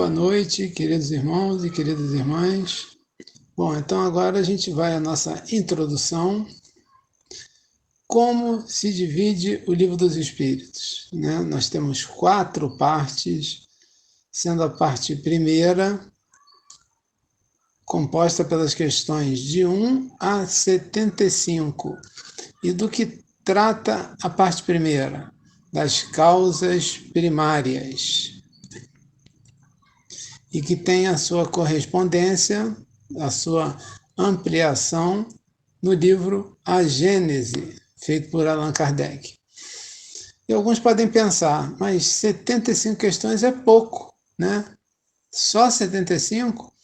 Boa noite, queridos irmãos e queridas irmãs. Bom, então agora a gente vai à nossa introdução. Como se divide o Livro dos Espíritos, né? Nós temos 4 partes, sendo a parte primeira composta pelas questões de 1 a 75. E do que trata a parte primeira? Das causas primárias. E que tem a sua correspondência, a sua ampliação no livro A Gênese, feito por Allan Kardec. E alguns podem pensar, mas 75 questões é pouco, né? Só 75?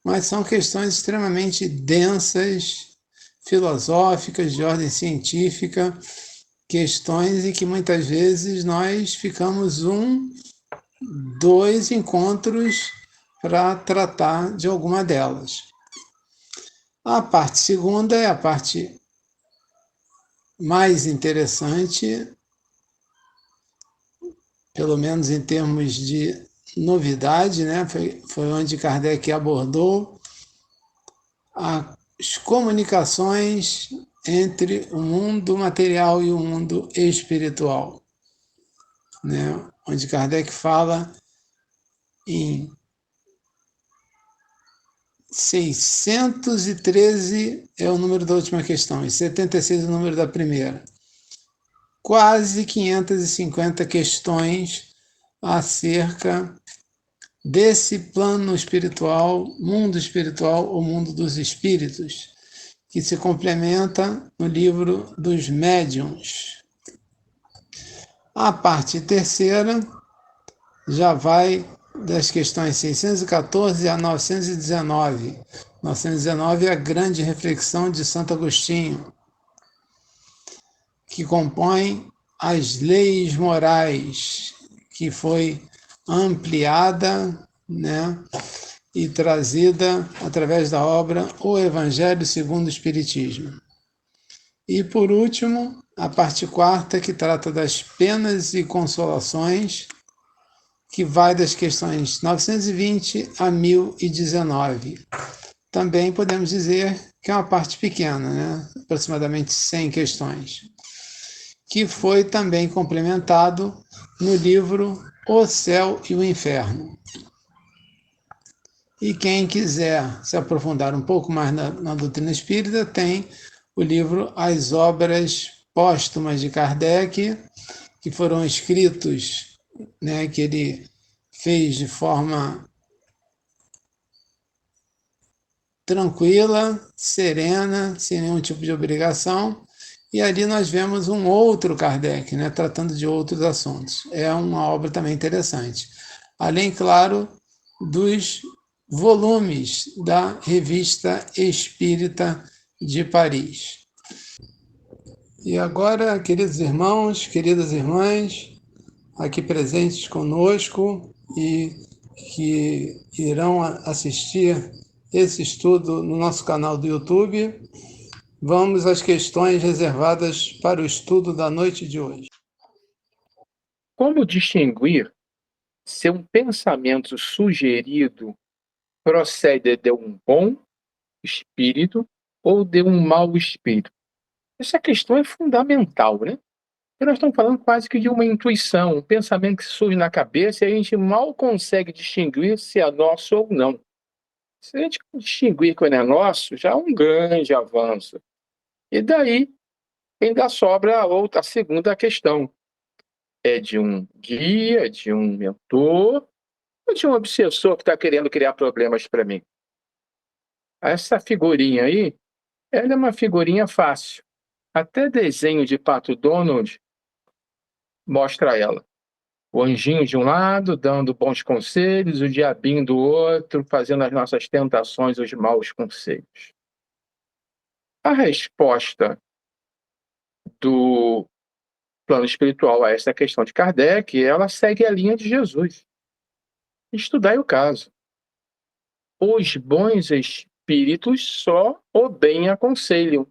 Mas são questões extremamente densas, filosóficas, de ordem científica, questões em que muitas vezes nós ficamos 2 encontros para tratar de alguma delas. A parte segunda é a parte mais interessante, pelo menos em termos de novidade, né? Foi onde Kardec abordou as comunicações entre o mundo material e o mundo espiritual, né? Onde Kardec fala em 613 é o número da última questão, e 76 é o número da primeira. Quase 550 questões acerca desse plano espiritual, mundo ou mundo dos espíritos, que se complementa no livro dos médiuns. A parte terceira já vai das questões 614 a 919. 919 é a grande reflexão de Santo Agostinho, que compõe as leis morais, que foi ampliada, né, e trazida através da obra O Evangelho segundo o Espiritismo. E, por último, a parte quarta, que trata das penas e consolações, que vai das questões 920 a 1019. Também podemos dizer que é uma parte pequena, né? Aproximadamente 100 questões, que foi também complementado no livro O Céu e o Inferno. E quem quiser se aprofundar um pouco mais na doutrina espírita, tem o livro As Obras Póstumas de Kardec, que foram escritos, né, que ele fez de forma tranquila, serena, sem nenhum tipo de obrigação, e ali nós vemos um outro Kardec, né, tratando de outros assuntos. É uma obra também interessante. Além, claro, dos volumes da Revista Espírita de Paris. E agora, queridos irmãos, queridas irmãs, aqui presentes conosco e que irão assistir esse estudo no nosso canal do YouTube, vamos às questões reservadas para o estudo da noite de hoje. Como distinguir se um pensamento sugerido procede de um bom espírito ou de um mau espírito? Essa questão é fundamental, né? Porque nós estamos falando quase que de uma intuição, um pensamento que surge na cabeça e a gente mal consegue distinguir se é nosso ou não. Se a gente distinguir que não é nosso, já é um grande avanço. E daí ainda sobra a segunda questão. É de um guia, de um mentor, ou de um obsessor que está querendo criar problemas para mim? Essa figurinha aí, ela é uma figurinha fácil. Até desenho de Pato Donald mostra ela. O anjinho de um lado, dando bons conselhos, o diabinho do outro, fazendo as nossas tentações, os maus conselhos. A resposta do plano espiritual a essa questão de Kardec, ela segue a linha de Jesus. Estudai o caso. Os bons espíritos só o bem aconselham.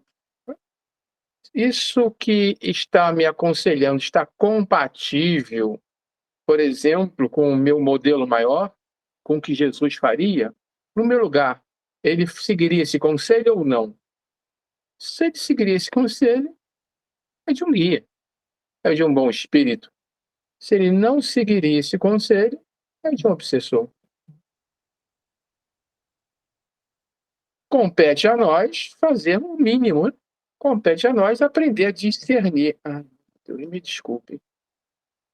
Isso que está me aconselhando está compatível, por exemplo, com o meu modelo maior? com o que Jesus faria, no meu lugar, ele seguiria esse conselho ou não? Se ele seguiria esse conselho, é de um guia, é de um bom espírito. Se ele não seguiria esse conselho, é de um obsessor. Compete a nós fazer o mínimo, né? Compete a nós aprender a discernir. Deus me desculpe.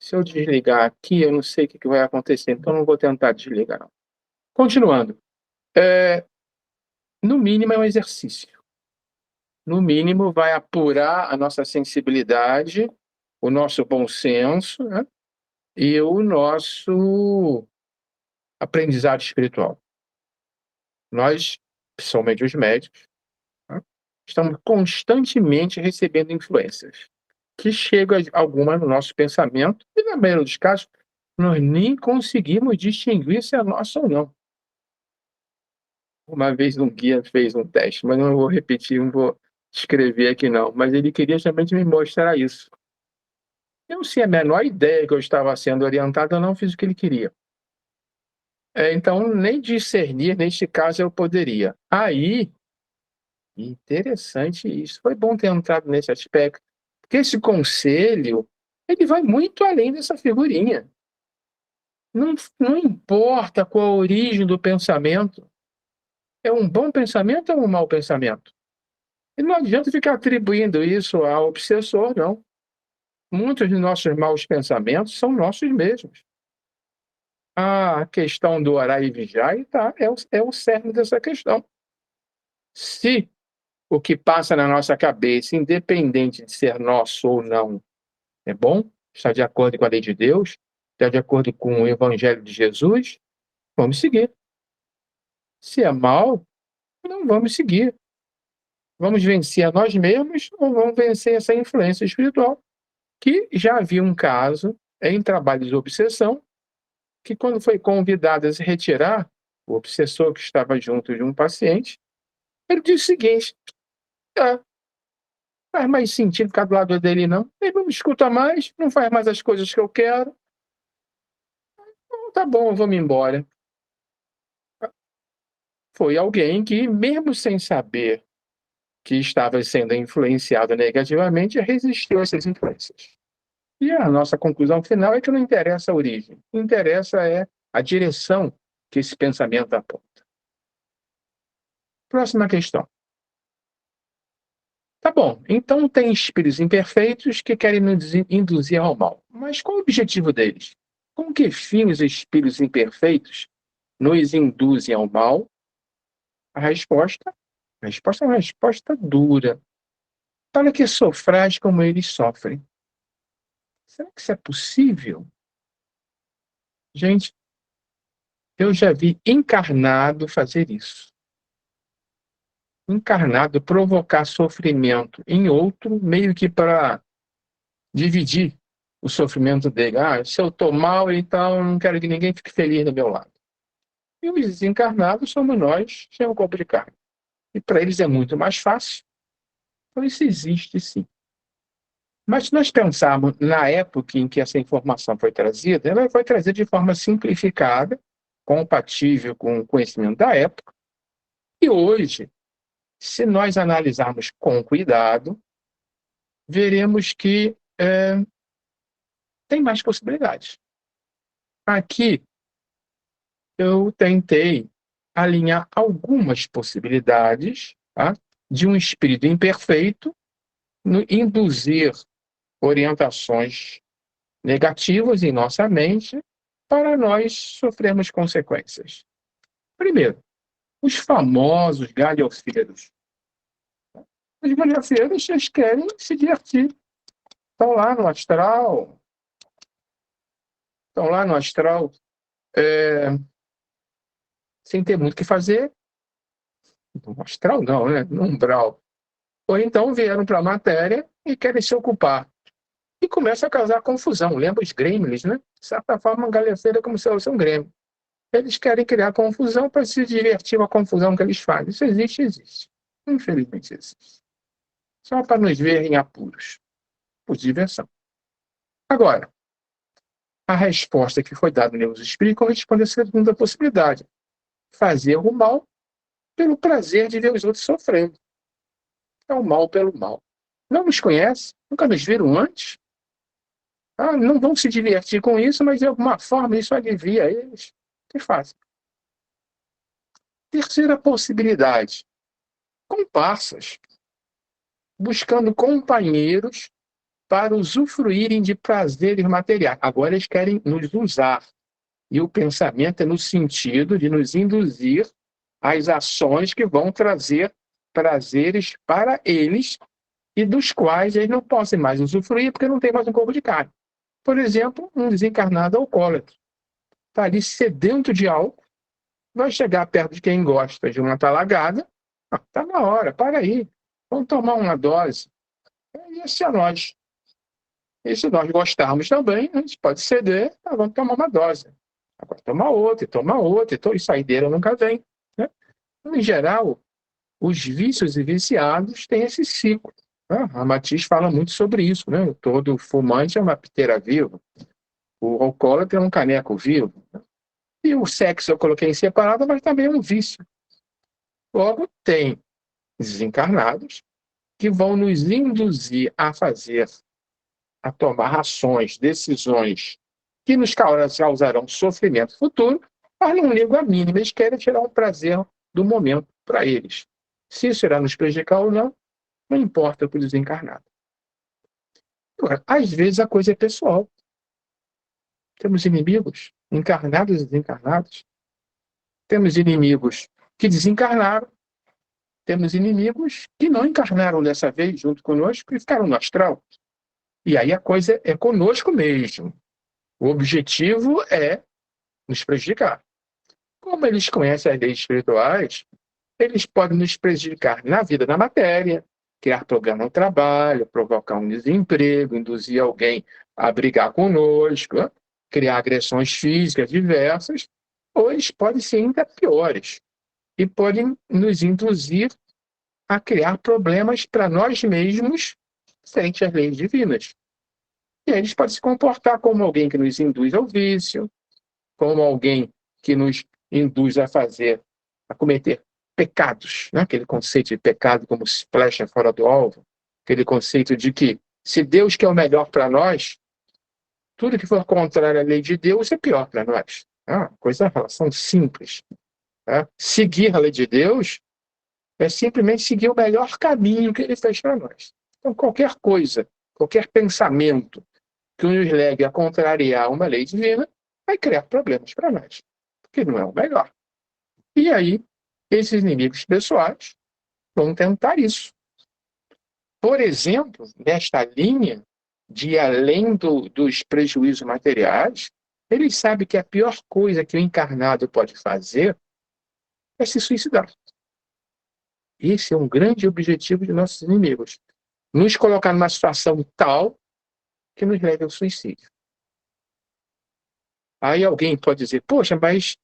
Se eu desligar aqui, eu não sei o que vai acontecer, então não vou tentar desligar, não. Continuando. No mínimo é um exercício. No mínimo vai apurar a nossa sensibilidade, o nosso bom senso, né? E o nosso aprendizado espiritual. Nós, principalmente os médicos, né, estamos constantemente recebendo influências que chegam alguma no nosso pensamento e, na maioria dos casos, nós nem conseguimos distinguir se é nossa ou não. Uma vez um guia fez um teste, mas não vou repetir, não vou escrever aqui não, mas ele queria somente me mostrar isso. Eu não tinha a menor ideia que eu estava sendo orientado, eu não fiz o que ele queria. Então, nem discernir, neste caso, eu poderia. Aí, interessante isso, foi bom ter entrado nesse aspecto, porque esse conselho, ele vai muito além dessa figurinha. Não importa qual a origem do pensamento, é um bom pensamento ou um mau pensamento? E não adianta ficar atribuindo isso ao obsessor, não. Muitos de nossos maus pensamentos são nossos mesmos. A questão do orar e vigiar é o cerne dessa questão. Se o que passa na nossa cabeça, independente de ser nosso ou não, é bom, está de acordo com a lei de Deus, está de acordo com o Evangelho de Jesus, vamos seguir. Se é mal, não vamos seguir. Vamos vencer a nós mesmos ou vamos vencer essa influência espiritual? Que já havia um caso em trabalho de obsessão, que quando foi convidado a se retirar, o obsessor que estava junto de um paciente, ele disse o seguinte: faz mais sentido ficar do lado dele, não. Ele não me escuta mais, não faz mais as coisas que eu quero. Então, tá bom, eu vou me embora. Foi alguém que, mesmo sem saber que estava sendo influenciado negativamente, resistiu a essas influências. E a nossa conclusão final é que não interessa a origem, o que interessa é a direção que esse pensamento aponta. Próxima questão. Tá bom, então tem espíritos imperfeitos que querem nos induzir ao mal. Mas qual o objetivo deles? Com que fim os espíritos imperfeitos nos induzem ao mal? A resposta é uma resposta dura. Para que sofrais como eles sofrem. Será que isso é possível? Gente, eu já vi encarnado fazer isso. Encarnado provocar sofrimento em outro, meio que para dividir o sofrimento dele. Se eu estou mal, então não quero que ninguém fique feliz do meu lado. E os desencarnados somos nós, sem o corpo de carne. E para eles é muito mais fácil. Então isso existe sim. Mas se nós pensarmos na época em que essa informação foi trazida, ela foi trazida de forma simplificada, compatível com o conhecimento da época. E hoje, se nós analisarmos com cuidado, veremos que tem mais possibilidades. Aqui, eu tentei alinhar algumas possibilidades, tá, de um espírito imperfeito induzir orientações negativas em nossa mente para nós sofrermos consequências. Primeiro, os famosos galhofeiros. Os galhofeiros, eles querem se divertir. Estão lá no astral, sem ter muito o que fazer. No astral não, né? No umbral. Ou então vieram para a matéria e querem se ocupar. E começa a causar confusão. Lembra os gremlins, né? De certa forma, a galhofeira é como se fosse um grêmio. Eles querem criar confusão para se divertir com a confusão que eles fazem. Isso existe, existe. Infelizmente existe. Só para nos ver em apuros. Por diversão. Agora, A resposta que foi dada no livro dos Espíritos corresponde à segunda possibilidade: fazer o mal pelo prazer de ver os outros sofrendo. É o mal pelo mal. Não nos conhecem, nunca nos viram antes. Não vão se divertir com isso, mas de alguma forma isso alivia eles. Que fazem. Terceira possibilidade: comparsas, buscando companheiros para usufruírem de prazeres materiais. Agora eles querem nos usar. E o pensamento é no sentido de nos induzir às ações que vão trazer prazeres para eles e dos quais eles não possam mais usufruir porque não tem mais um corpo de carne. Por exemplo, um desencarnado alcoólatra. Está ali sedento de álcool, vai chegar perto de quem gosta de uma talagada, está na hora, para aí, vamos tomar uma dose. E esse é nós. E se nós gostarmos também, a gente pode ceder, vamos tomar uma dose. Agora toma outra, e saideira nunca vem. Né? Em geral, os vícios e viciados têm esse ciclo. Né? A Matiz fala muito sobre isso. Né? Todo fumante é uma piteira viva. O alcoólatra é um caneco vivo. Né? E o sexo eu coloquei em separado, mas também é um vício. Logo, tem desencarnados que vão nos induzir a tomar ações, decisões que nos causarão sofrimento futuro, mas não ligam a mínima, eles querem tirar um prazer do momento para eles. Se isso irá nos prejudicar ou não, não importa para o desencarnado. Agora, às vezes a coisa é pessoal. Temos inimigos, encarnados e desencarnados. Temos inimigos que desencarnaram. Temos inimigos que não encarnaram dessa vez junto conosco e ficaram no astral. E aí a coisa é conosco mesmo. O objetivo é nos prejudicar. Como eles conhecem as leis espirituais, eles podem nos prejudicar na vida da matéria, criar problema no trabalho, provocar um desemprego, induzir alguém a brigar conosco, criar agressões físicas diversas, ou eles podem ser ainda piores e podem nos induzir a criar problemas para nós mesmos frente às leis divinas. E aí eles podem se comportar como alguém que nos induz ao vício, como alguém que nos induz a cometer pecados, né? Aquele conceito de pecado como flecha fora do alvo, aquele conceito de que se Deus quer o melhor para nós, tudo que for contrário à lei de Deus é pior para nós. Coisa, relação simples. Seguir a lei de Deus é simplesmente seguir o melhor caminho que ele fez para nós. Então, qualquer coisa, qualquer pensamento que nos leve a contrariar uma lei divina vai criar problemas para nós, porque não é o melhor. E aí, esses inimigos pessoais vão tentar isso. Por exemplo, nesta linha de ir além dos prejuízos materiais, eles sabem que a pior coisa que o encarnado pode fazer é se suicidar. Esse é um grande objetivo de nossos inimigos. Nos colocar numa situação tal que nos leve ao suicídio. Aí alguém pode dizer, poxa, mas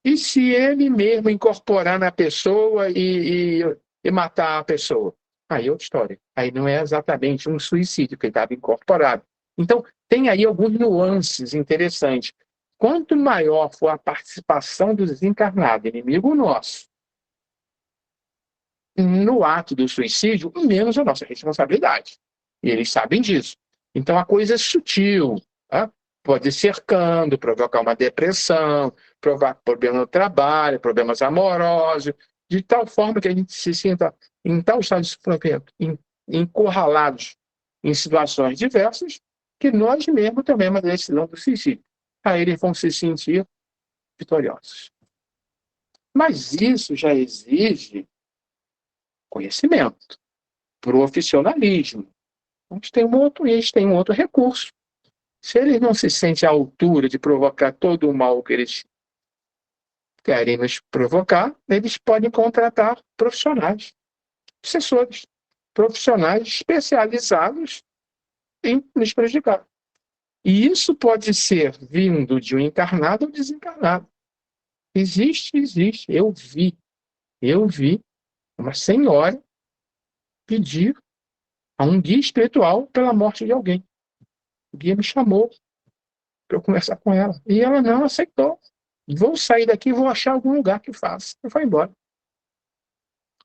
e se ele mesmo incorporar na pessoa e matar a pessoa? Aí é outra história. Aí não é exatamente um suicídio, que ele estava incorporado. Então, tem aí alguns nuances interessantes. Quanto maior for a participação do desencarnado, inimigo nosso, no ato do suicídio, menos a nossa responsabilidade. E eles sabem disso. Então, a coisa é sutil. Tá? Pode ir cercando, provocar uma depressão, provocar problemas no trabalho, problemas amorosos, de tal forma que a gente se sinta em tal estado de sofrimento, encurralados em situações diversas, que nós mesmos tomamos a decisão do suicídio. Aí eles vão se sentir vitoriosos. Mas isso já exige conhecimento, profissionalismo. Eles têm um outro recurso. Se eles não se sentem à altura de provocar todo o mal que eles querem nos provocar, eles podem contratar profissionais, assessores, profissionais especializados em nos prejudicar. E isso pode ser vindo de um encarnado ou desencarnado. Existe. Eu vi uma senhora pedir a um guia espiritual pela morte de alguém. O guia me chamou. para eu conversar com ela. E ela não aceitou. Vou sair daqui e vou achar algum lugar que faça. E foi embora.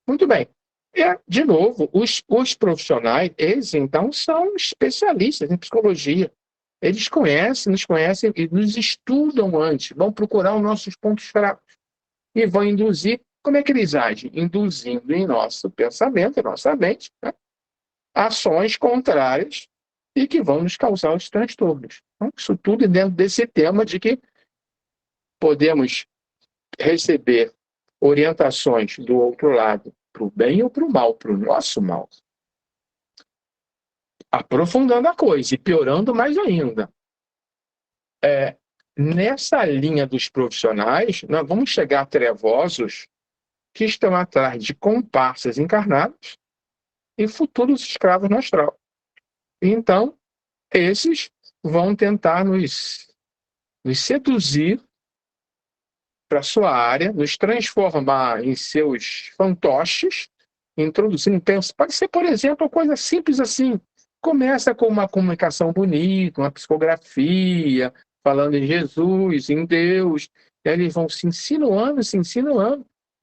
Muito bem. E, de novo, os profissionais, eles então são especialistas em psicologia. Eles nos conhecem e nos estudam antes, vão procurar os nossos pontos fracos e vão induzir. Como é que eles agem? Induzindo em nosso pensamento, em nossa mente, né, ações contrárias e que vão nos causar os transtornos. Então, isso tudo dentro desse tema de que podemos receber orientações do outro lado para o bem ou para o mal, para o nosso mal. Aprofundando a coisa e piorando mais ainda. Nessa linha dos profissionais, nós vamos chegar a trevosos que estão atrás de comparsas encarnados e futuros escravos no astral. Então, esses vão tentar nos seduzir para a sua área, nos transformar em seus fantoches, introduzindo, pode ser, por exemplo, uma coisa simples assim. Começa com uma comunicação bonita, uma psicografia, falando em Jesus, em Deus. E aí eles vão se insinuando,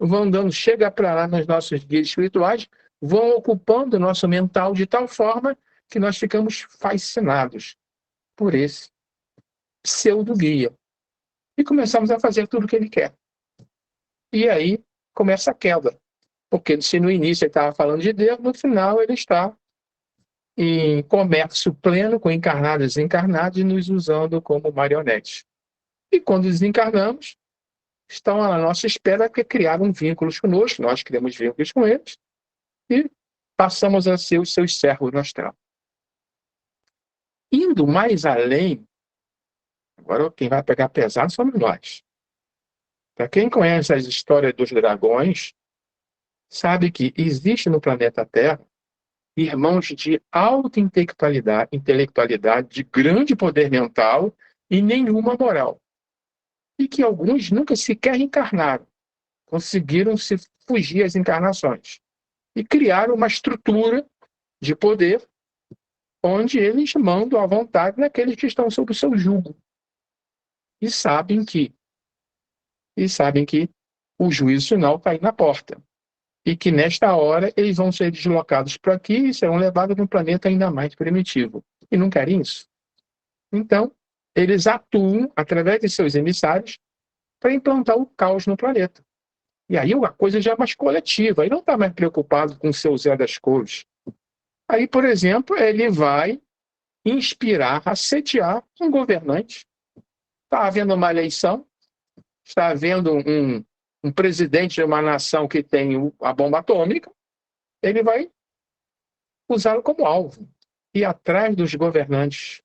vão dando, chega para lá nos nossos guias espirituais, vão ocupando o nosso mental de tal forma que nós ficamos fascinados por esse pseudo-guia. E começamos a fazer tudo o que ele quer. E aí começa a queda. Porque se no início ele estava falando de Deus, no final ele está em comércio pleno com encarnados e desencarnados, nos usando como marionetes. E quando desencarnamos, estão à nossa espera porque criaram vínculos conosco, nós criamos vínculos com eles, e passamos a ser os seus servos no astral. Indo mais além, agora quem vai pegar pesado somos nós. Para quem conhece as histórias dos dragões, sabe que existe no planeta Terra irmãos de alta intelectualidade, de grande poder mental e nenhuma moral. E que alguns nunca sequer encarnaram, conseguiram se fugir às encarnações. E criaram uma estrutura de poder onde eles mandam à vontade naqueles que estão sob o seu jugo. E sabem que o juízo final está aí na porta. E que nesta hora eles vão ser deslocados para aqui e serão levados para um planeta ainda mais primitivo. E não querem isso. Então, eles atuam através de seus emissários para implantar o caos no planeta. E aí a coisa já é mais coletiva, ele não está mais preocupado com o seu Zé das Cores. Aí, por exemplo, ele vai inspirar, assediar um governante. Está havendo uma eleição, está havendo um presidente de uma nação que tem a bomba atômica, ele vai usá-lo como alvo. E atrás dos governantes,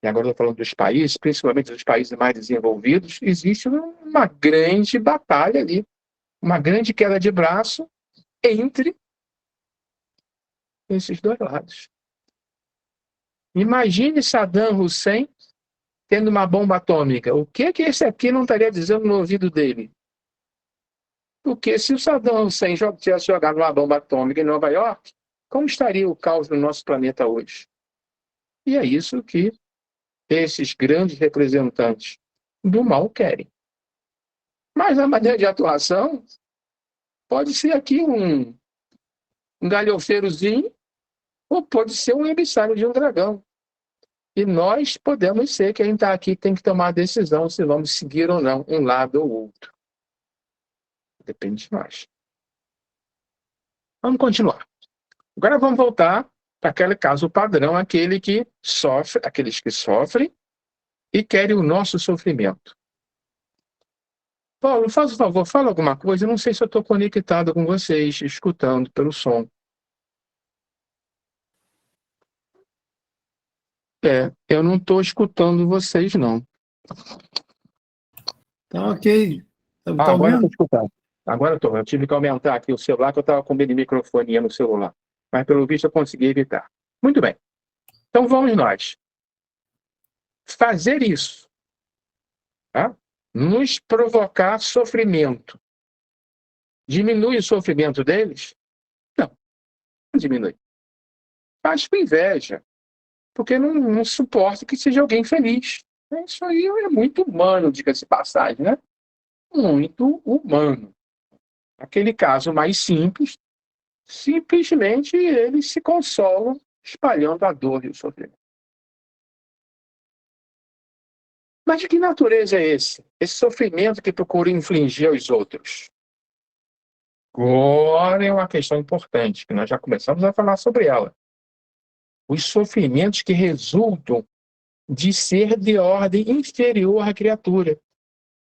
e agora estou falando dos países, principalmente dos países mais desenvolvidos, existe uma grande batalha ali, uma grande queda de braço entre esses dois lados. Imagine Saddam Hussein tendo uma bomba atômica. O que esse aqui não estaria dizendo no ouvido dele? Porque se o Saddam Hussein tivesse jogado uma bomba atômica em Nova York, como estaria o caos no nosso planeta hoje? E é isso que esses grandes representantes do mal querem. Mas a maneira de atuação pode ser aqui um galhofeirozinho ou pode ser um emissário de um dragão. E nós podemos ser quem está aqui tem que tomar a decisão se vamos seguir ou não um lado ou outro. Depende de nós. Vamos continuar. Agora vamos voltar para aquele caso padrão, aqueles que sofrem e querem o nosso sofrimento. Paulo, faz o favor, fala alguma coisa. Eu não sei se eu estou conectado com vocês, escutando pelo som. Eu não estou escutando vocês, não. Tá ok. Tá Agora eu ouvindo? estou escutando. Agora eu estou. Eu tive que aumentar aqui o celular, que eu estava com medo de microfonia no celular. Mas, pelo visto, eu consegui evitar. Muito bem. Então, vamos nós. Fazer isso, tá? Nos provocar sofrimento. Diminui o sofrimento deles? Não diminui. Faz com inveja. porque não suporta que seja alguém feliz. Isso aí é muito humano, diga-se de passagem, né? Muito humano. Aquele caso mais simples, simplesmente eles se consolam espalhando a dor e o sofrimento. Mas de que natureza é esse? Esse sofrimento que procura infligir aos outros? Agora é uma questão importante, que nós já começamos a falar sobre ela. Os sofrimentos que resultam de ser de ordem inferior à criatura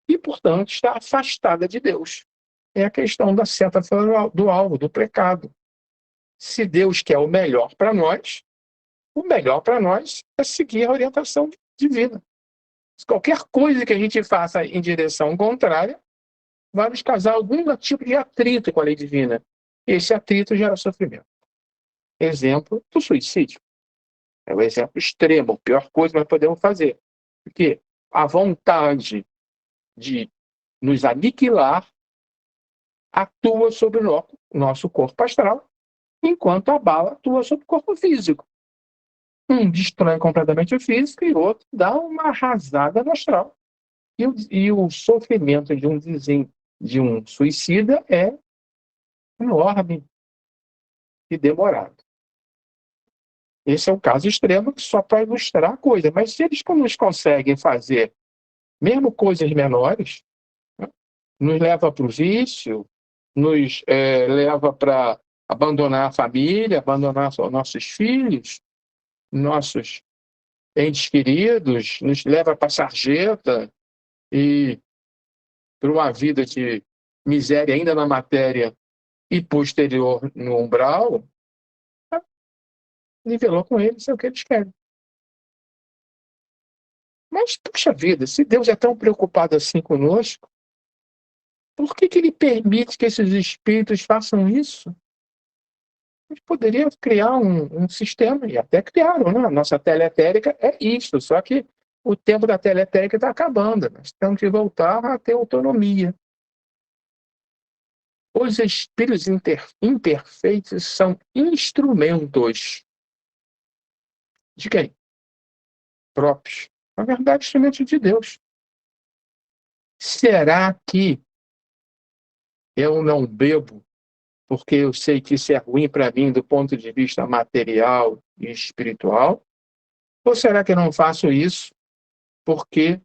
e, portanto, está afastada de Deus. É a questão da seta do alvo, do pecado. Se Deus quer o melhor para nós, o melhor para nós é seguir a orientação divina. Qualquer coisa que a gente faça em direção contrária vai nos causar algum tipo de atrito com a lei divina. Esse atrito gera sofrimento. Exemplo do suicídio. É o exemplo extremo, a pior coisa que nós podemos fazer. Porque a vontade de nos aniquilar atua sobre o nosso corpo astral, enquanto a bala atua sobre o corpo físico. Um destrói completamente o físico e o outro dá uma arrasada no astral. E o sofrimento de um suicida é enorme e demorado. Esse é o caso extremo que só para ilustrar a coisa. Mas se eles nos conseguem fazer, mesmo coisas menores, né, nos leva para o vício, nos leva para abandonar a família, abandonar nossos filhos, nossos entes queridos, nos leva para a sarjeta e para uma vida de miséria ainda na matéria e posterior no umbral, nivelou com eles é o que eles querem. Mas, puxa vida, se Deus é tão preocupado assim conosco, por que ele permite que esses espíritos façam isso? A gente poderia criar um sistema, e até criaram, né? A nossa teletérica é isso, só que o tempo da teletérica está acabando, nós temos que voltar a ter autonomia. Os espíritos imperfeitos são instrumentos de quem? Próprios. Na verdade, instrumentos de Deus. Será que eu não bebo porque eu sei que isso é ruim para mim do ponto de vista material e espiritual? Ou será que eu não faço isso porque...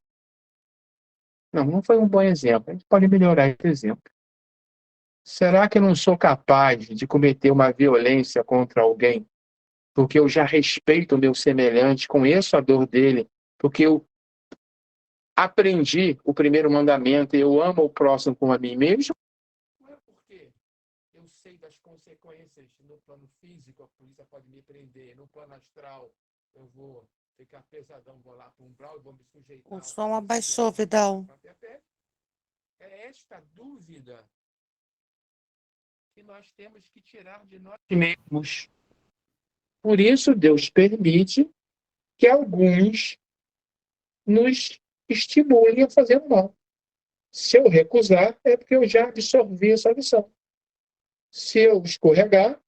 Não foi um bom exemplo. A gente pode melhorar esse exemplo. Será que eu não sou capaz de cometer uma violência contra alguém porque eu já respeito o meu semelhante, conheço a dor dele, porque eu aprendi o primeiro mandamento e eu amo o próximo como a mim mesmo? Não é porque eu sei das consequências no plano físico, a polícia pode me prender, no plano astral eu vou ficar pesadão, vou lá para um umbral e vou me sujeitar. O som abaixou, Vidal. É esta dúvida que nós temos que tirar de nós mesmos. Por isso, Deus permite que alguns nos estimulem a fazer o mal. Se eu recusar, é porque eu já absorvi essa lição. Se eu escorregar,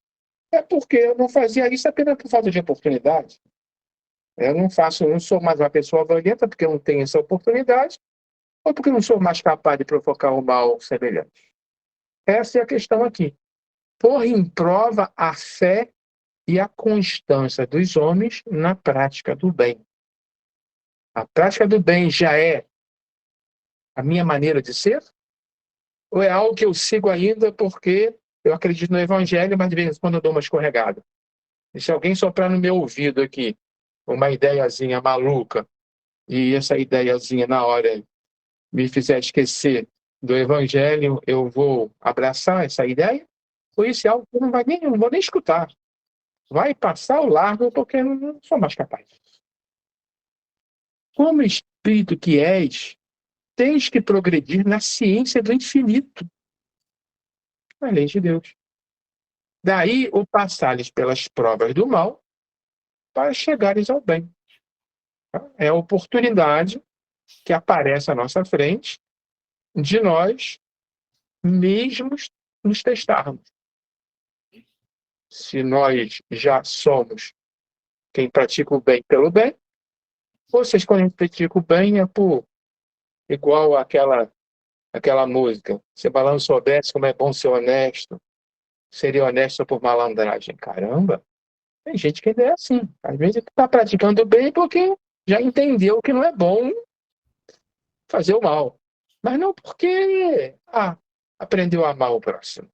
é porque eu não fazia isso apenas por falta de oportunidade. Eu não sou mais uma pessoa valenta porque eu não tenho essa oportunidade, ou porque eu não sou mais capaz de provocar o mal semelhante. Essa é a questão aqui. Pôr em prova a fé e a constância dos homens na prática do bem. A prática do bem já é a minha maneira de ser? Ou é algo que eu sigo ainda porque eu acredito no Evangelho, mas de vez em quando eu dou uma escorregada? E se alguém soprar no meu ouvido aqui uma ideiazinha maluca, e essa ideiazinha na hora me fizer esquecer do Evangelho, eu vou abraçar essa ideia? Ou isso é algo que eu não vou nem escutar? Vai passar ao largo porque eu não sou mais capaz. Como espírito que és, tens que progredir na ciência do infinito, na lei de Deus. Daí o passares pelas provas do mal para chegares ao bem. É a oportunidade que aparece à nossa frente de nós mesmos nos testarmos. Se nós já somos quem pratica o bem pelo bem, vocês quando praticam o bem é por igual aquela música. Se Balan soubesse como é bom ser honesto, seria honesto por malandragem. Caramba, tem gente que ainda é assim. Às vezes está praticando o bem porque já entendeu que não é bom fazer o mal. Mas não porque aprendeu a amar o próximo.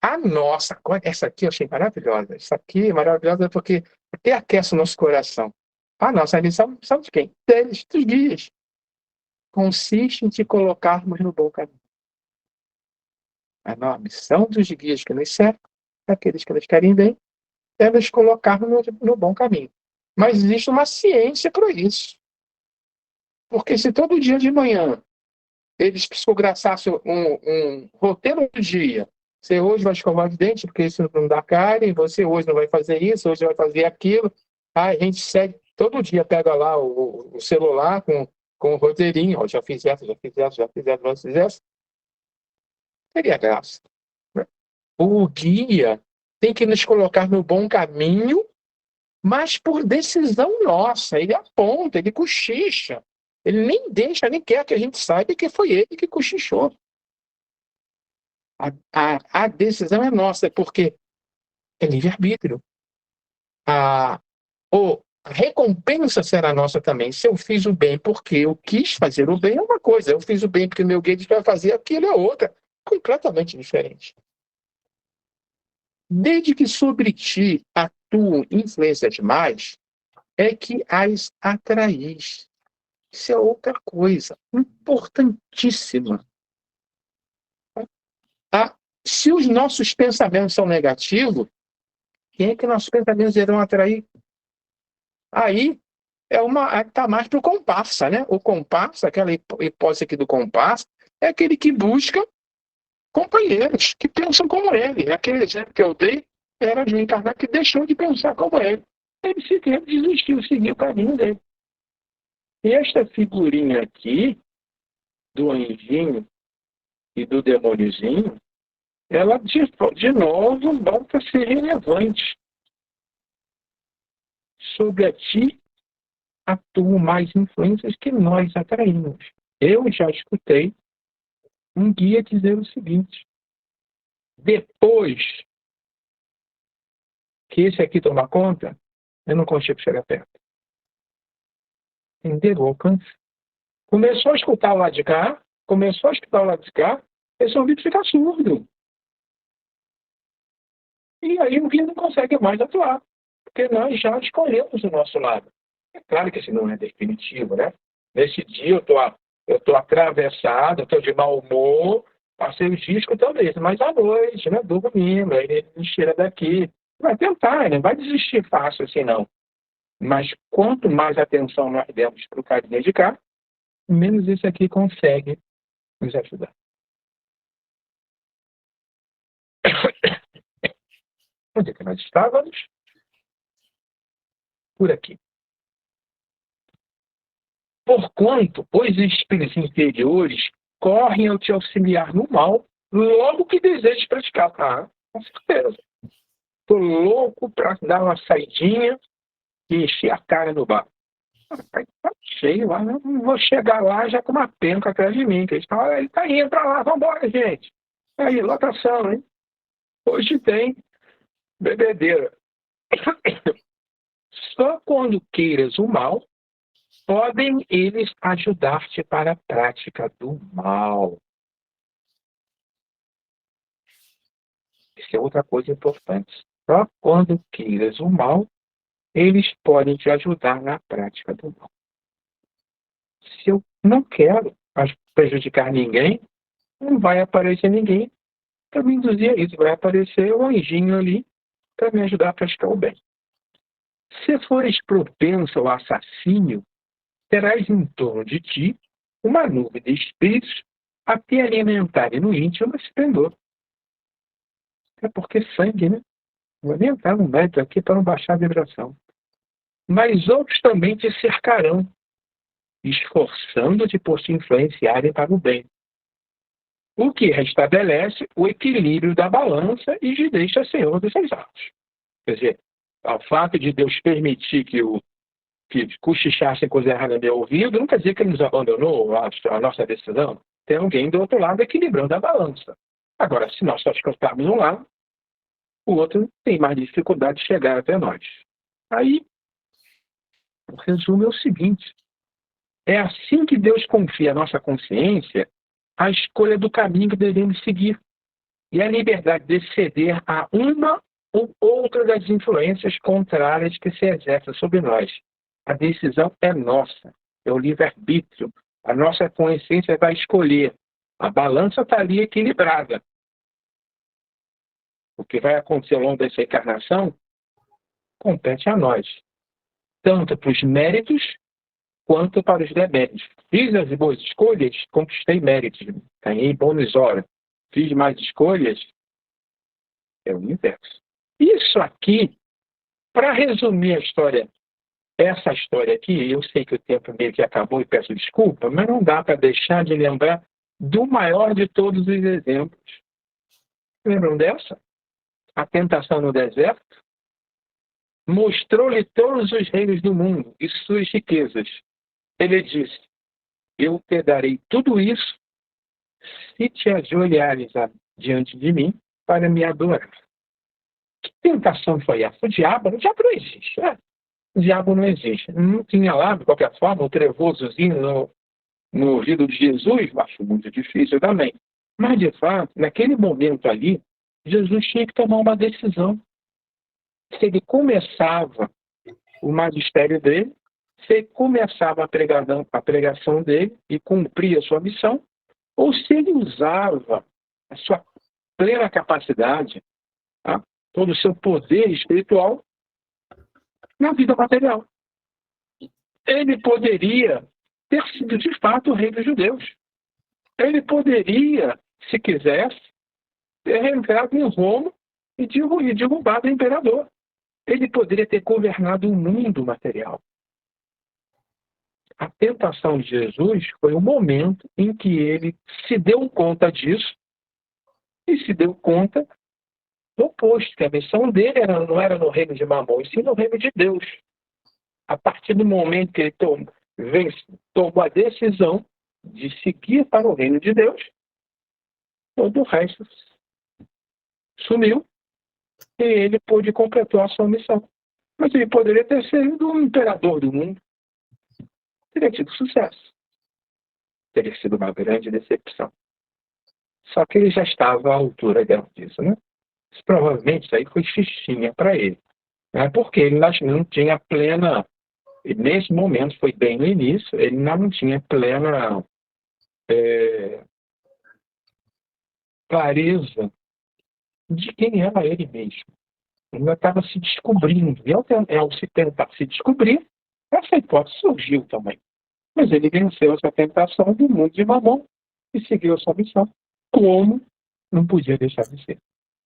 A nossa, essa aqui eu achei maravilhosa. Essa aqui é maravilhosa porque até aquece o nosso coração. A nossa missão, sabe de quem? Deles, dos guias. Consiste em te colocarmos no bom caminho. A missão dos guias que nos cercam, aqueles que nos querem bem, é nos colocarmos no bom caminho. Mas existe uma ciência para isso. Porque se todo dia de manhã eles psicografassem um roteiro do dia, você hoje vai escovar os dentes porque isso não dá cárie, você hoje não vai fazer isso, hoje vai fazer aquilo, aí a gente segue, todo dia pega lá o celular com o roteirinho, ó, já fiz essa, já fiz essa, já fiz essa, já fiz essa, teria graça. O guia tem que nos colocar no bom caminho, mas por decisão nossa. Ele aponta, ele cochicha. Ele nem deixa, nem quer que a gente saiba que foi ele que cochichou. A decisão é nossa, porque é livre-arbítrio. A recompensa será nossa também. Se eu fiz o bem porque eu quis fazer o bem, é uma coisa. Eu fiz o bem porque meu guia disse para fazer aquilo, é outra. Completamente diferente. Desde que sobre ti atuam influências demais, é que as atraís. Isso é outra coisa importantíssima. Se os nossos pensamentos são negativos, quem é que nossos pensamentos irão atrair? Aí está mais para o comparsa, né? O comparsa, aquela hipótese aqui do comparsa, é aquele que busca companheiros que pensam como ele. Aquele exemplo que eu dei era de um encarnado que deixou de pensar como ele. Ele sequer desistiu, seguiu o caminho dele. E esta figurinha aqui, do anjinho e do demôniozinho, ela de novo volta a ser relevante. Sobre a ti atuam mais influências que nós atraímos. Eu já escutei um guia dizer o seguinte: depois que esse aqui tomar conta, eu não consigo chegar perto. Entendeu o alcance? Começou a escutar o lado de cá, esse ouvido fica surdo. E aí o guia não consegue mais atuar, porque nós já escolhemos o nosso lado. É claro que esse não é definitivo, né? Nesse dia eu estou atravessado, estou de mau humor, passei os dias escutando isso, mas à noite, né? Dormindo, aí ele me tira daqui. Vai tentar, não vai desistir fácil assim, não. Mas quanto mais atenção nós demos para o carinha de cá, menos esse aqui consegue nos ajudar. Onde é que nós estávamos? Por aqui. Porquanto os espíritos inferiores correm a te auxiliar no mal, logo que desejes praticar. Com certeza. Estou louco para dar uma saidinha e encher a cara no bar. Tá cheio lá, não vou chegar lá já com uma penca atrás de mim. Que eles falam, ele tá indo para lá, vambora, gente. Aí, lotação, hein? Hoje tem bebedeira. Só quando queiras o mal, podem eles ajudar-te para a prática do mal. Isso é outra coisa importante. Só quando queiras o mal, eles podem te ajudar na prática do mal. Se eu não quero prejudicar ninguém, não vai aparecer ninguém para me induzir a isso. Vai aparecer um anjinho ali para me ajudar a praticar o bem. Se fores propenso ao assassínio, terás em torno de ti uma nuvem de espíritos a te alimentarem no íntimo esplendor. É porque sangue, né? Vou nem entrar no método aqui para não baixar a vibração. Mas outros também te cercarão, esforçando-te por te influenciarem para o bem. O que restabelece o equilíbrio da balança e te deixa senhor dos seus atos. Quer dizer, o fato de Deus permitir que cochichassem coisa errada no meu ouvido, não quer dizer que ele nos abandonou a nossa decisão. Tem alguém do outro lado equilibrando a balança. Agora, se nós só descansarmos um lado, o outro tem mais dificuldade de chegar até nós. Aí, o resumo é o seguinte: é assim que Deus confia à nossa consciência a escolha do caminho que devemos seguir e a liberdade de ceder a uma ou outra das influências contrárias que se exercem sobre nós. A decisão é nossa, é o livre-arbítrio. A nossa consciência vai escolher. A balança está ali equilibrada. O que vai acontecer ao longo dessa encarnação compete a nós, tanto para os méritos quanto para os deméritos. Fiz as boas escolhas, conquistei méritos, ganhei bônus hora. Fiz mais escolhas, é o inverso. Isso aqui, para resumir a história, essa história aqui, eu sei que o tempo meio que acabou e peço desculpa, mas não dá para deixar de lembrar do maior de todos os exemplos. Lembram dessa? A tentação no deserto? Mostrou-lhe todos os reinos do mundo e suas riquezas. Ele disse: eu te darei tudo isso se te ajoelhares diante de mim para me adorar. Que tentação foi essa? O diabo não existe. O diabo não existe. Não tinha lá, de qualquer forma, um trevosozinho no ouvido de Jesus. Acho muito difícil também. Mas, de fato, naquele momento ali, Jesus tinha que tomar uma decisão. Se ele começava o magistério dele, se ele começava a pregação dele e cumpria a sua missão, ou se ele usava a sua plena capacidade, tá? Todo o seu poder espiritual na vida material. Ele poderia ter sido, de fato, o rei dos judeus. Ele poderia, se quisesse, ter entrado em Roma e derrubado o imperador. Ele poderia ter governado o mundo material. A tentação de Jesus foi o momento em que ele se deu conta disso e se deu conta do oposto, que a missão dele não era no reino de Mamon, e sim no reino de Deus. A partir do momento que ele tomou a decisão de seguir para o reino de Deus, todo o resto sumiu e ele pôde completar a sua missão. Mas ele poderia ter sido o imperador do mundo. Teria tido sucesso. Teria sido uma grande decepção. Só que ele já estava à altura disso, né? Provavelmente isso aí foi fichinha para ele. Né? Porque ele não tinha plena... E nesse momento, foi bem no início, ele ainda não tinha plena clareza de quem era ele mesmo. Ele ainda estava se descobrindo. E ao se tentar se descobrir, essa hipótese surgiu também. Mas ele venceu essa tentação do mundo de Mamon e seguiu a sua missão. Como não podia deixar de ser.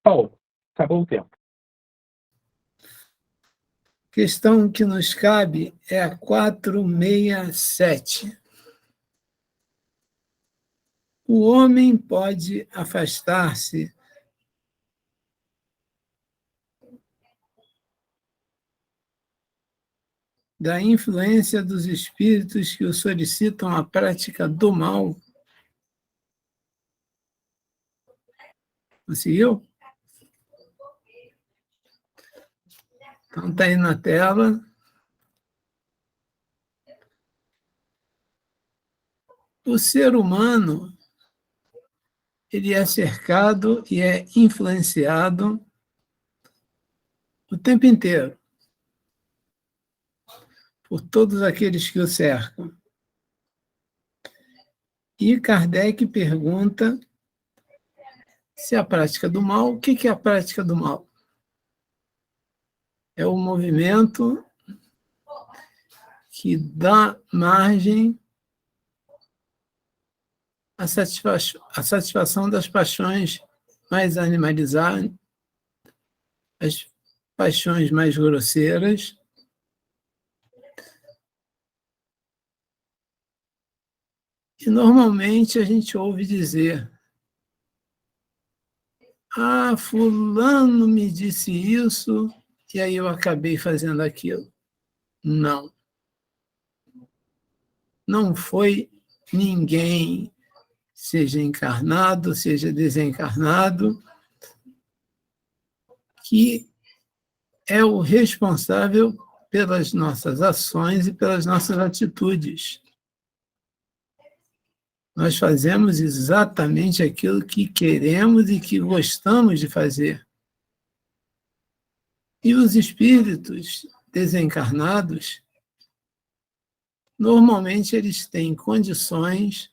Paulo, acabou o tempo. Questão que nos cabe é a 467. O homem pode afastar-se da influência dos espíritos que o solicitam a prática do mal. Conseguiu? Então está aí na tela. O ser humano, ele é cercado e é influenciado o tempo inteiro por todos aqueles que o cercam. E Kardec pergunta se a prática do mal, o que é a prática do mal? É o movimento que dá margem à satisfação das paixões mais animalizadas, as paixões mais grosseiras, e normalmente a gente ouve dizer: fulano me disse isso e aí eu acabei fazendo aquilo. Não. Não foi ninguém, seja encarnado, seja desencarnado, que é o responsável pelas nossas ações e pelas nossas atitudes. Nós fazemos exatamente aquilo que queremos e que gostamos de fazer. E os espíritos desencarnados, normalmente eles têm condições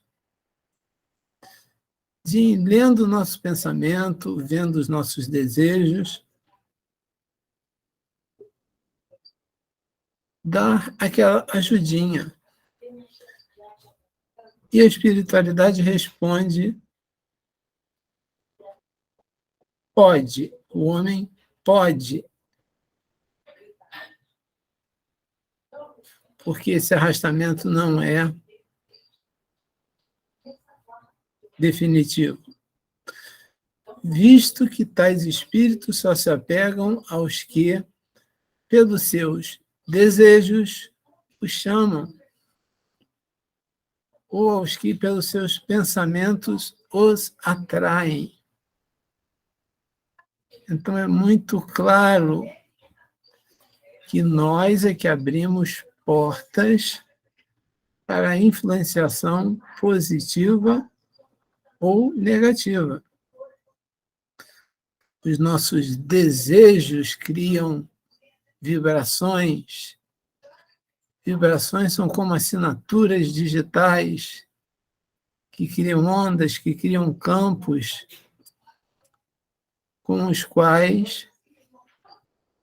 de, lendo o nosso pensamento, vendo os nossos desejos, dar aquela ajudinha. E a espiritualidade responde: pode, o homem pode, porque esse arrastamento não é definitivo, visto que tais espíritos só se apegam aos que, pelos seus desejos, os chamam, ou aos que, pelos seus pensamentos, os atraem. Então, é muito claro que nós é que abrimos portas para a influenciação positiva ou negativa. Os nossos desejos criam vibrações. Vibrações são como assinaturas digitais que criam ondas, que criam campos com os quais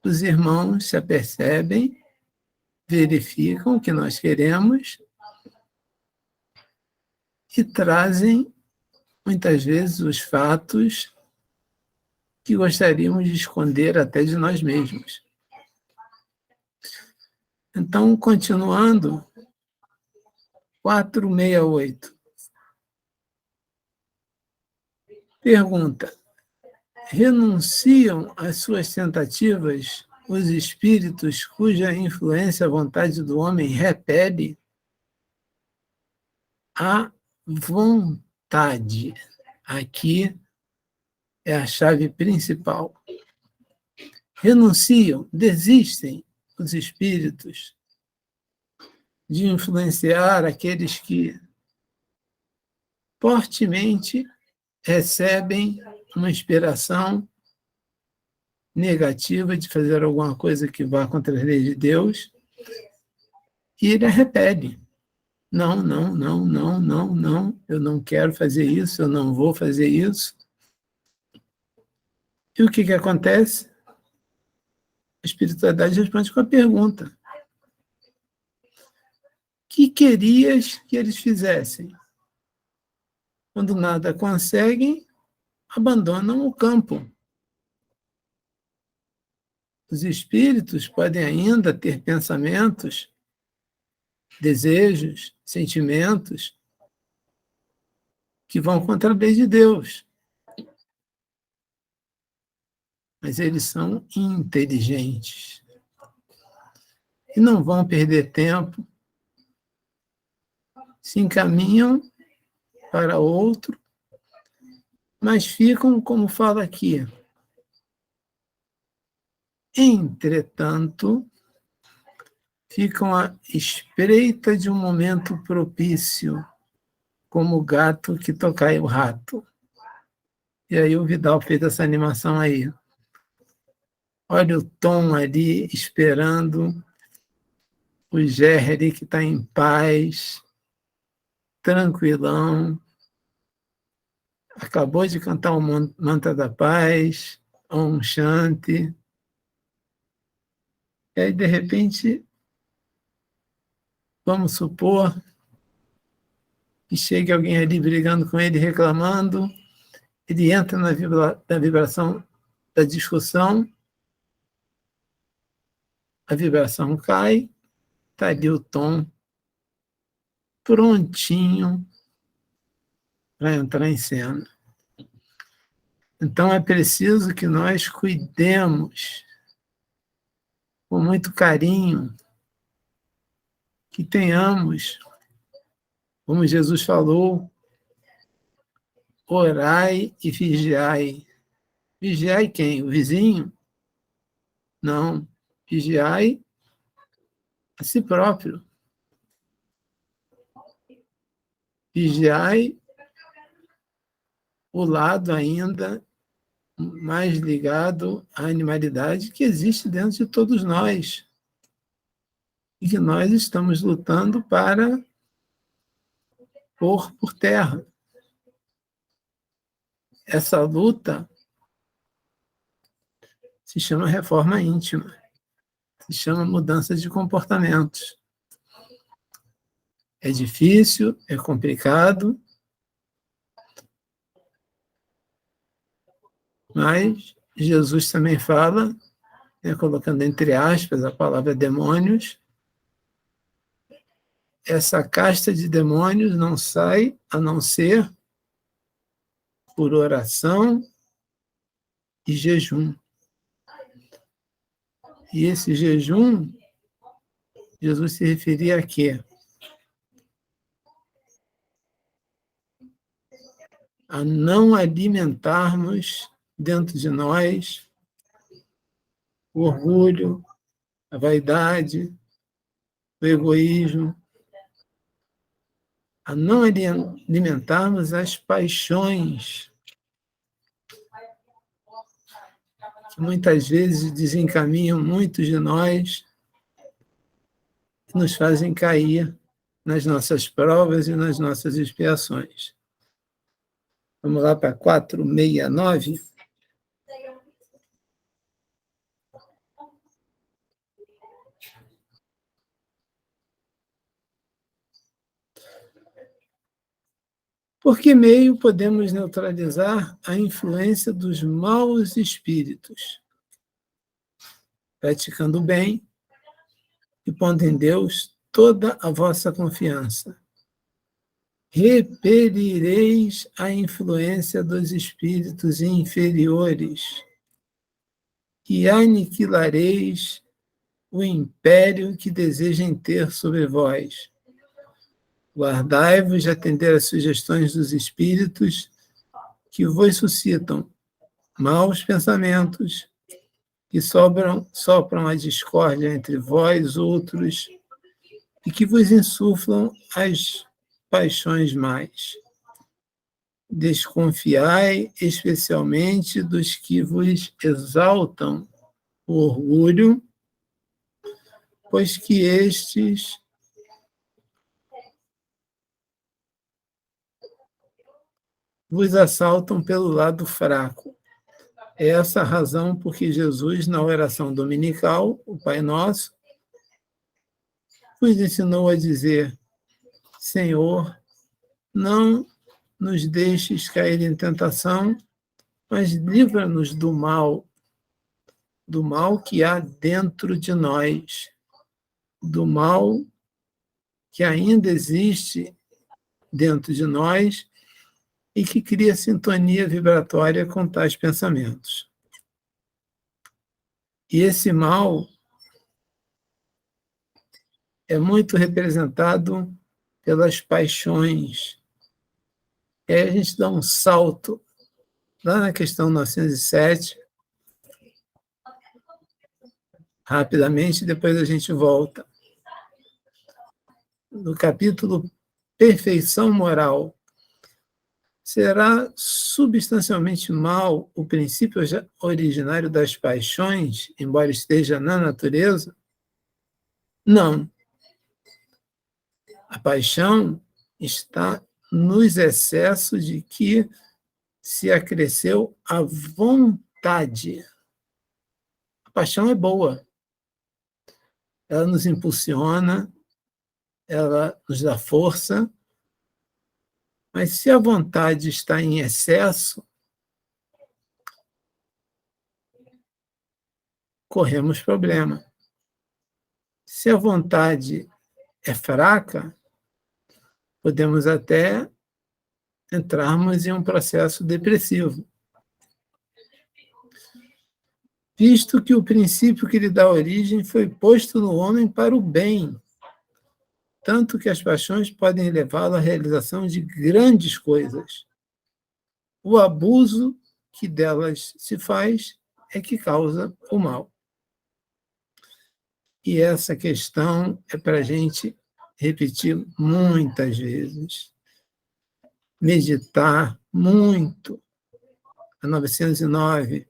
os irmãos se apercebem, verificam o que nós queremos e trazem, muitas vezes, os fatos que gostaríamos de esconder até de nós mesmos. Então, continuando, 468. Pergunta: renunciam às suas tentativas os espíritos cuja influência a vontade do homem repele? A vontade. Aqui é a chave principal. Renunciam, desistem os espíritos de influenciar aqueles que fortemente recebem uma inspiração negativa de fazer alguma coisa que vá contra as leis de Deus, e ele a repele. Não, não, não, não, não, não, eu não quero fazer isso, eu não vou fazer isso. E o que acontece? A espiritualidade responde com a pergunta: o que querias que eles fizessem? Quando nada conseguem, abandonam o campo. Os espíritos podem ainda ter pensamentos, desejos, sentimentos que vão contra a lei de Deus. Mas eles são inteligentes e não vão perder tempo, se encaminham para outro, mas ficam, como fala aqui, entretanto, ficam à espreita de um momento propício, como o gato que tocai o rato. E aí o Vidal fez essa animação aí. Olha o Tom ali esperando, o Gerry que está em paz, tranquilão, acabou de cantar o Mantra da Paz, Om Shanti. E aí, de repente, vamos supor que chegue alguém ali brigando com ele, reclamando, ele entra na vibração da discussão, a vibração cai, está ali o Tom prontinho para entrar em cena. Então é preciso que nós cuidemos com muito carinho, que tenhamos, como Jesus falou, orai e vigiai. Vigiai quem? O vizinho? Não. Vigiai a si próprio. Vigiai o lado ainda mais ligado à animalidade que existe dentro de todos nós e que nós estamos lutando para pôr por terra. Essa luta se chama reforma íntima, se chama mudança de comportamentos. É difícil, é complicado, mas Jesus também fala, colocando entre aspas a palavra demônios, essa casta de demônios não sai a não ser por oração e jejum. E esse jejum, Jesus se referia a quê? A não alimentarmos dentro de nós o orgulho, a vaidade, o egoísmo, a não alimentarmos as paixões que muitas vezes desencaminham muitos de nós e nos fazem cair nas nossas provas e nas nossas expiações. Vamos lá para 469. Por que meio podemos neutralizar a influência dos maus espíritos? Praticando o bem e pondo em Deus toda a vossa confiança. Repelireis a influência dos espíritos inferiores e aniquilareis o império que desejem ter sobre vós. Guardai-vos de atender às sugestões dos espíritos que vos suscitam maus pensamentos, que sopram a discórdia entre vós outros e que vos insuflam as paixões mais. Desconfiai especialmente dos que vos exaltam o orgulho, pois que estes vos assaltam pelo lado fraco. É essa a razão por que Jesus, na oração dominical, o Pai Nosso, nos ensinou a dizer: Senhor, não nos deixes cair em tentação, mas livra-nos do mal que há dentro de nós, do mal que ainda existe dentro de nós e que cria sintonia vibratória com tais pensamentos. E esse mal é muito representado pelas paixões. E aí a gente dá um salto lá na questão 907, rapidamente, depois a gente volta. No capítulo Perfeição Moral, será substancialmente mal o princípio originário das paixões, embora esteja na natureza? Não. A paixão está nos excessos de que se acresceu a vontade. A paixão é boa. Ela nos impulsiona, ela nos dá força, mas se a vontade está em excesso, corremos problema. Se a vontade é fraca, podemos até entrarmos em um processo depressivo. visto que o princípio que lhe dá origem foi posto no homem para o bem, tanto que as paixões podem levá-lo à realização de grandes coisas. O abuso que delas se faz é que causa o mal. E essa questão é para a gente repetir muitas vezes, meditar muito. A 909.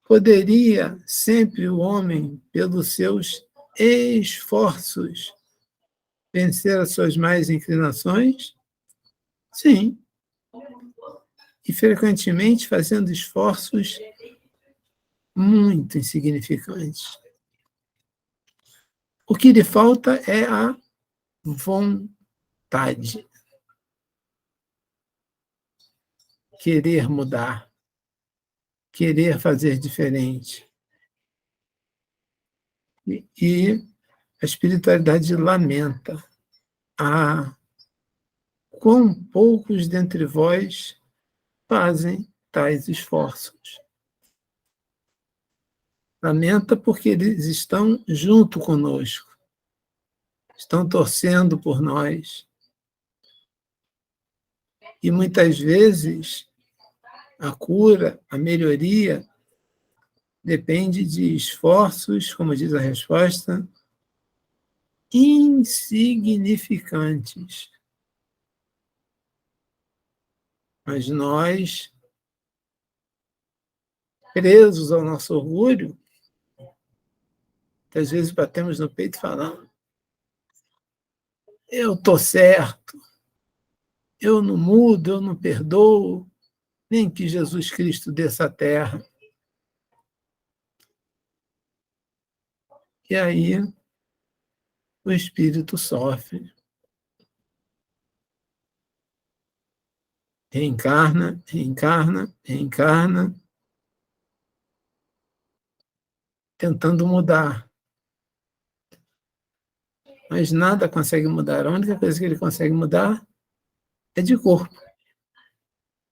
Poderia sempre o homem, pelos seus esforços, vencer as suas más inclinações? Sim. E frequentemente fazendo esforços muito insignificantes. O que lhe falta é a vontade. Querer mudar. Querer fazer diferente. E a espiritualidade lamenta. Quão poucos dentre vós fazem tais esforços. Lamenta porque eles estão junto conosco, estão torcendo por nós. E muitas vezes a cura, a melhoria, depende de esforços, como diz a resposta, insignificantes. Mas nós, presos ao nosso orgulho, às vezes batemos no peito falando: eu estou certo, eu não mudo, eu não perdoo, nem que Jesus Cristo desça à terra. E aí o espírito sofre. Reencarna, reencarna, reencarna, tentando mudar. Mas nada consegue mudar. A única coisa que ele consegue mudar é de corpo.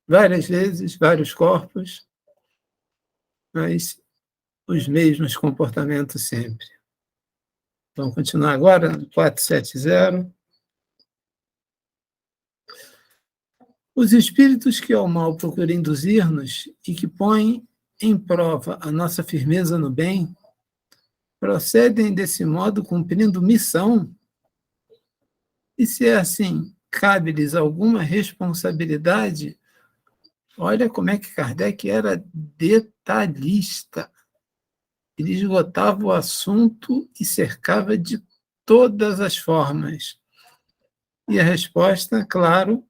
Várias vezes, vários corpos, mas os mesmos comportamentos sempre. Vamos continuar agora no 470. Os espíritos que ao mal procuram induzir-nos e que põem em prova a nossa firmeza no bem, procedem desse modo cumprindo missão. E se é assim, cabe-lhes alguma responsabilidade? Olha como é que Kardec era detalhista. Ele esgotava o assunto e cercava de todas as formas. E a resposta, claro,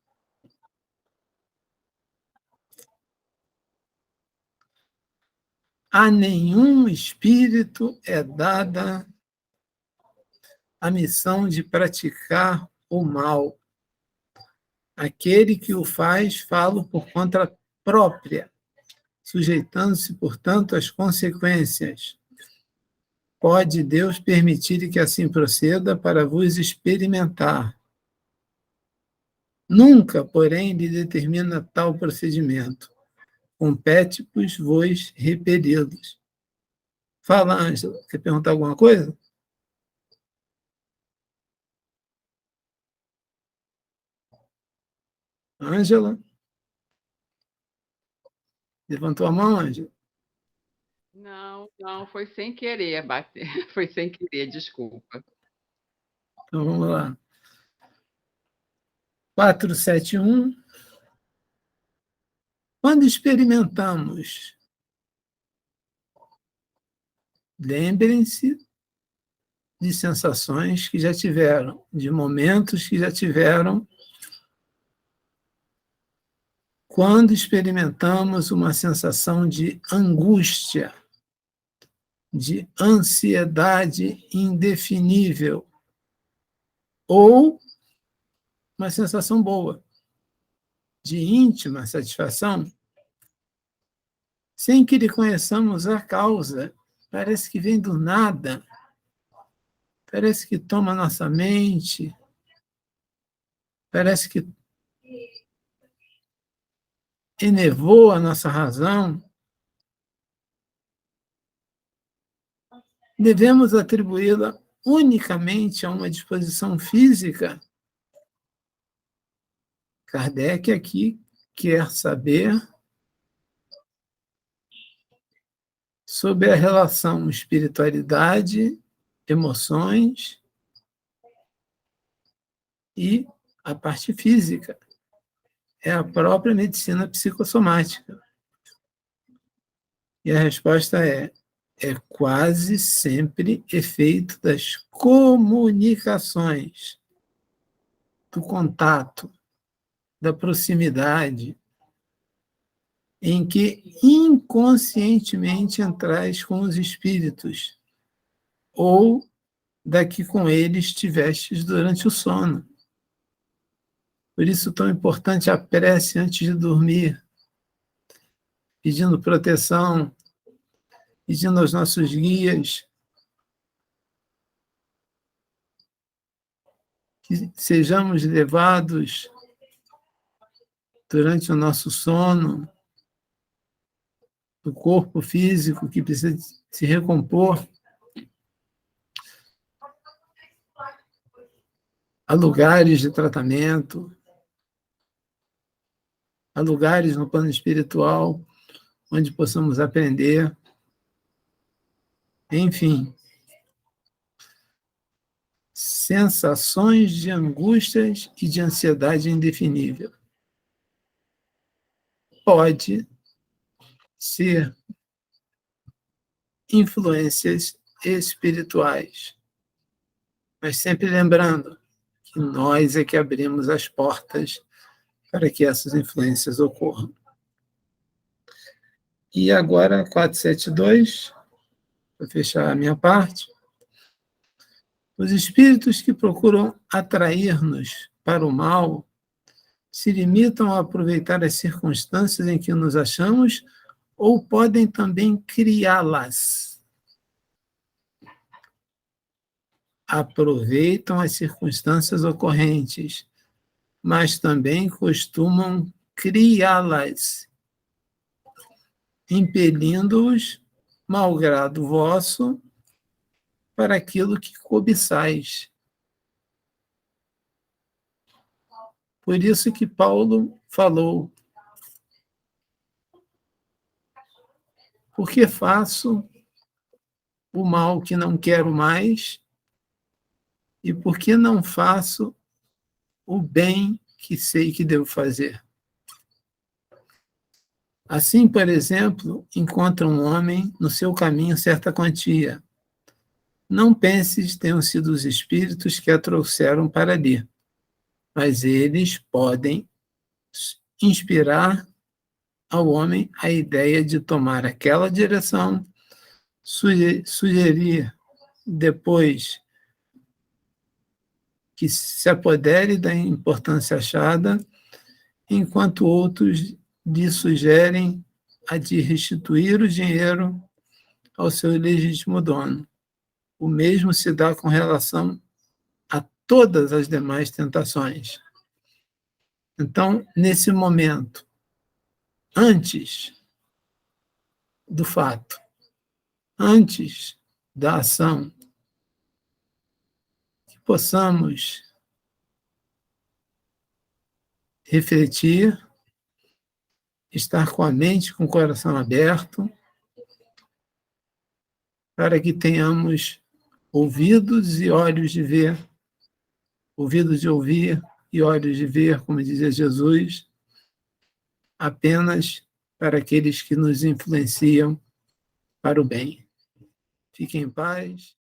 a nenhum espírito é dada a missão de praticar o mal. Aquele que o faz, fala por conta própria, sujeitando-se, portanto, às consequências. Pode Deus permitir que assim proceda para vos experimentar. Nunca, porém, lhe determina tal procedimento. Compete-vos repeli-los. Fala, Ângela. Quer perguntar alguma coisa? Ângela? Levantou a mão, Ângela? Não, não, foi sem querer bater. Foi sem querer, desculpa. Então vamos lá. 471. Quando experimentamos, lembrem-se de sensações que já tiveram, de momentos que já tiveram, quando experimentamos uma sensação de angústia, de ansiedade indefinível, ou uma sensação boa, de íntima satisfação, sem que lhe conheçamos a causa, parece que vem do nada, parece que toma nossa mente, parece que enervou a nossa razão. devemos atribuí-la unicamente a uma disposição física? Kardec aqui quer saber sobre a relação espiritualidade, emoções e a parte física. É a própria medicina psicossomática. E a resposta é quase sempre efeito das comunicações, do contato, da proximidade, em que inconscientemente entrais com os espíritos, ou da que com eles estivestes durante o sono. Por isso, tão importante a prece antes de dormir, pedindo proteção, pedindo aos nossos guias que sejamos levados durante o nosso sono do corpo físico que precisa se recompor a lugares de tratamento, a lugares no plano espiritual onde possamos aprender. Enfim, sensações de angústias e de ansiedade indefinível. Pode ser influências espirituais, mas sempre lembrando que nós é que abrimos as portas para que essas influências ocorram. E agora, 472, para fechar a minha parte, os espíritos que procuram atrair-nos para o mal se limitam a aproveitar as circunstâncias em que nos achamos ou podem também criá-las. Aproveitam as circunstâncias ocorrentes, mas também costumam criá-las, impelindo-os, malgrado vosso, para aquilo que cobiçais. Por isso que Paulo falou: por que faço o mal que não quero mais e por que não faço o bem que sei que devo fazer? Assim, por exemplo, encontra um homem no seu caminho certa quantia. Não penses tenham sido os espíritos que a trouxeram para ali, mas eles podem inspirar ao homem a ideia de tomar aquela direção, sugerir depois que se apodere da importância achada, enquanto outros lhe sugerem a de restituir o dinheiro ao seu legítimo dono. O mesmo se dá com relação a todas as demais tentações. Então, nesse momento, antes do fato, antes da ação, que possamos refletir, estar com a mente, com o coração aberto, para que tenhamos ouvidos e olhos de ver, ouvidos de ouvir e olhos de ver, como dizia Jesus, apenas para aqueles que nos influenciam para o bem. Fiquem em paz.